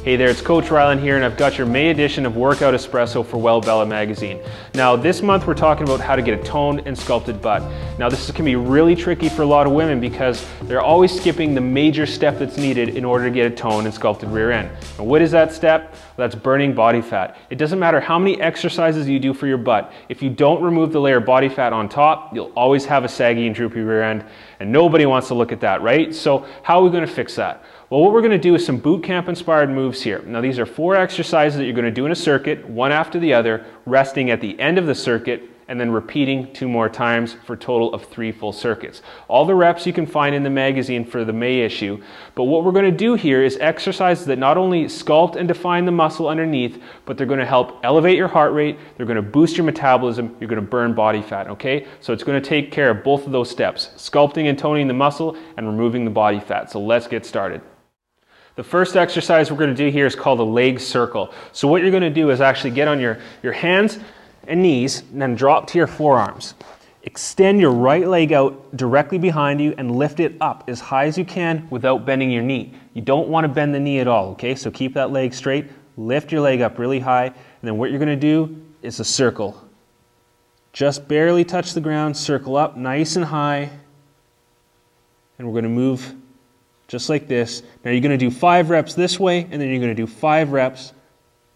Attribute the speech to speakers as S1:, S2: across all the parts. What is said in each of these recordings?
S1: Hey there, it's Coach Rylan here, and I've got your May edition of Workout Espresso for WellBella magazine. Now this month we're talking about how to get a toned and sculpted butt. Now this can be really tricky for a lot of women because they're always skipping the major step that's needed in order to get a toned and sculpted rear end. Now what is that step? Well, that's burning body fat. It doesn't matter how many exercises you do for your butt. If you don't remove the layer of body fat on top, you'll always have a saggy and droopy rear end, and nobody wants to look at that, right? So how are we going to fix that? Well, what we're going to do is some boot camp inspired moves here. Now these are 4 exercises that you're going to do in a circuit, one after the other, resting at the end of the circuit, and then repeating 2 more times for a total of 3 full circuits. All the reps you can find in the magazine for the May issue, but what we're going to do here is exercises that not only sculpt and define the muscle underneath, but they're going to help elevate your heart rate, they're going to boost your metabolism, you're going to burn body fat, okay? So it's going to take care of both of those steps, sculpting and toning the muscle and removing the body fat. So let's get started. The first exercise we're going to do here is called a leg circle. So what you're going to do is actually get on your hands and knees and then drop to your forearms. Extend your right leg out directly behind you and lift it up as high as you can without bending your knee. You don't want to bend the knee at all, okay? So keep that leg straight, lift your leg up really high, and then what you're going to do is a circle. Just barely touch the ground, circle up nice and high, and we're going to move just like this. Now you're going to do 5 reps this way, and then you're going to do 5 reps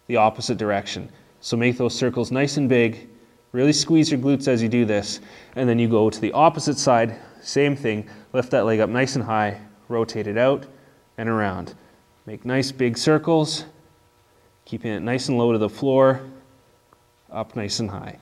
S1: the opposite direction. So make those circles nice and big, really squeeze your glutes as you do this, and then you go to the opposite side, same thing, lift that leg up nice and high, rotate it out and around. Make nice big circles, keeping it nice and low to the floor, up nice and high.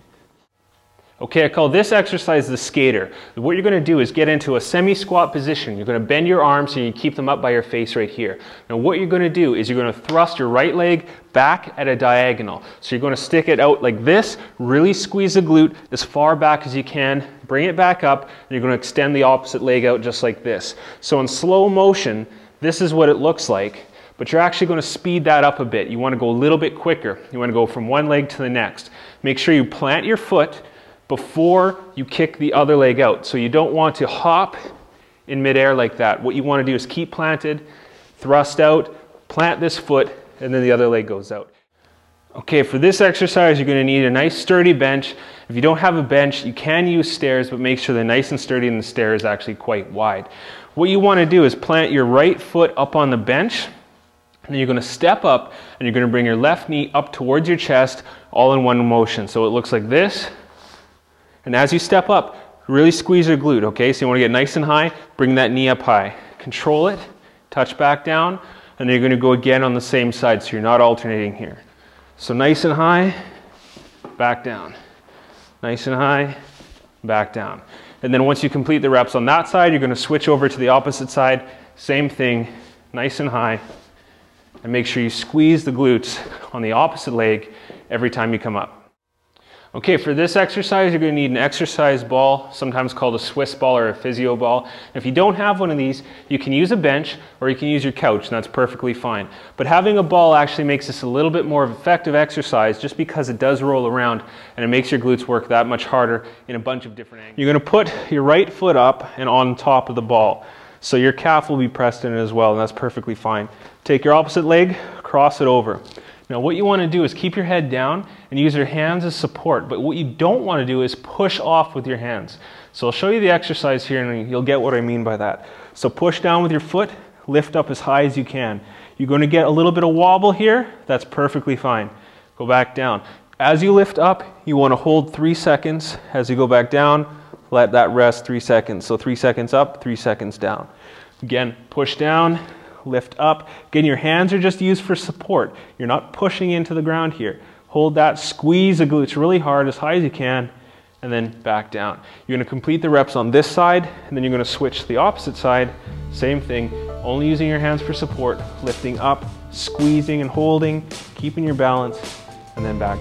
S1: Okay, I call this exercise the skater. What you're going to do is get into a semi-squat position. You're going to bend your arms and you keep them up by your face right here. Now what you're going to do is you're going to thrust your right leg back at a diagonal. So you're going to stick it out like this, really squeeze the glute as far back as you can, bring it back up, and you're going to extend the opposite leg out just like this. So in slow motion, this is what it looks like, but you're actually going to speed that up a bit. You want to go a little bit quicker. You want to go from one leg to the next. Make sure you plant your foot before you kick the other leg out. So you don't want to hop in midair like that. What you want to do is keep planted, thrust out, plant this foot, and then the other leg goes out. Okay, for this exercise, you're going to need a nice sturdy bench. If you don't have a bench, you can use stairs, but make sure they're nice and sturdy and the stair is actually quite wide. What you want to do is plant your right foot up on the bench, and then you're going to step up, and you're going to bring your left knee up towards your chest, all in one motion. So it looks like this. And as you step up, really squeeze your glute, okay? So you want to get nice and high, bring that knee up high. Control it, touch back down, and then you're going to go again on the same side, so you're not alternating here. So nice and high, back down. Nice and high, back down. And then once you complete the reps on that side, you're going to switch over to the opposite side. Same thing, nice and high. And make sure you squeeze the glutes on the opposite leg every time you come up. Okay, for this exercise, you're going to need an exercise ball, sometimes called a Swiss ball or a physio ball. If you don't have one of these, you can use a bench or you can use your couch, and that's perfectly fine. But having a ball actually makes this a little bit more effective exercise just because it does roll around and it makes your glutes work that much harder in a bunch of different angles. You're going to put your right foot up and on top of the ball. So your calf will be pressed in it as well, and that's perfectly fine. Take your opposite leg, cross it over. Now what you want to do is keep your head down and use your hands as support, but what you don't want to do is push off with your hands. So I'll show you the exercise here and you'll get what I mean by that. So push down with your foot, lift up as high as you can. You're going to get a little bit of wobble here, that's perfectly fine. Go back down. As you lift up, you want to hold 3 seconds. As you go back down, let that rest 3 seconds. So 3 seconds up, 3 seconds down. Again, push down, lift up. Again, your hands are just used for support. You're not pushing into the ground here. Hold that, squeeze the glutes really hard as high as you can, and then back down. You're going to complete the reps on this side, and then you're going to switch to the opposite side. Same thing, only using your hands for support, lifting up, squeezing and holding, keeping your balance, and then back.